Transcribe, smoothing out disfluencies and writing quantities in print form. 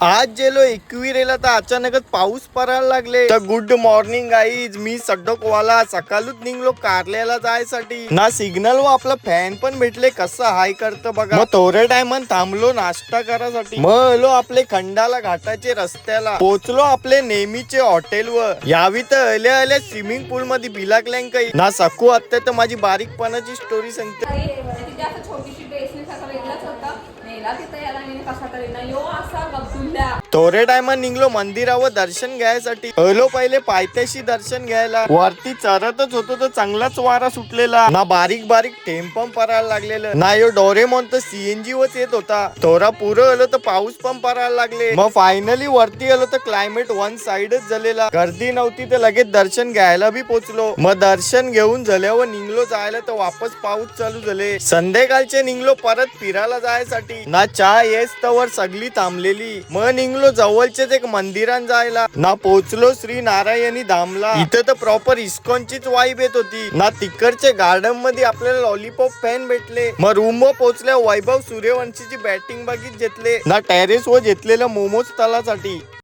आज गेलो एकविरेला तर अचानकच पाऊस पडायला लागले. तर गुड मॉर्निंग गाईज, मी सड्डकवाला सकाळूच निघलो कारल्याला जायसाठी. ना सिग्नल व आपला फॅन पण भेटले. कसं हाय करतं बघा. मग थोड्या टायमान थांबलो नाश्ता करासाठी. मग आलो आपले खंडाला घाटाचे रस्त्याला. पोचलो आपले नेहमीचे हॉटेल वर. यावी तर आल्या आल्या स्विमिंग पूल मध्ये बिलाकल्यान काही ना सकू आत्ता तर माझी बारीकपणाची स्टोरी सांगते. छोटीशी बेसने सगळं वेगळाच होता. नेला तिथे याला मी कसा तरी ना यो असा गप्पुल्या. थोड्या टायमात निघलो मंदिरावर दर्शन घ्यायसाठी. आलो पहिले पायथ्याशी दर्शन घ्यायला. वरती चरतच होतो तर चांगलाच वारा सुटलेला. ना बारीक बारीक थेंब पण पडायला लागलेलं. ना यो डोरेमॉन तर सीएनजी वच येत होता. थोडा पुरं आलो तर पाऊस पण पडायला लागले. मग फायनली वरती आलो तर क्लायमेट वन साइडच झालेला. गर्दी नव्हती तर लगेच दर्शन घ्यायला बी पोचलो. मग दर्शन घेऊन झाल्यावर निघलो जायला तर वापस पाऊस चालू झाले. संध्याकाळचे निघलो परत फिरायला जायसाठी. ना चहा येस तवर सगळी थांबलेली. मग निघलो जवळचेच एक मंदिरात जायला. ना पोचलो श्री नारायणी धामला. इथं तर प्रॉपर इस्कॉनचीच वाईब येत होती. ना तिकडचे गार्डन मध्ये आपल्याला लॉलीपॉप फॅन भेटले. मग रूम वर पोचल्या वैभव सूर्यवंशीची बॅटिंग बघित घेतले. ना टेरेस वर घेतलेलं मोमोज तलासाठी.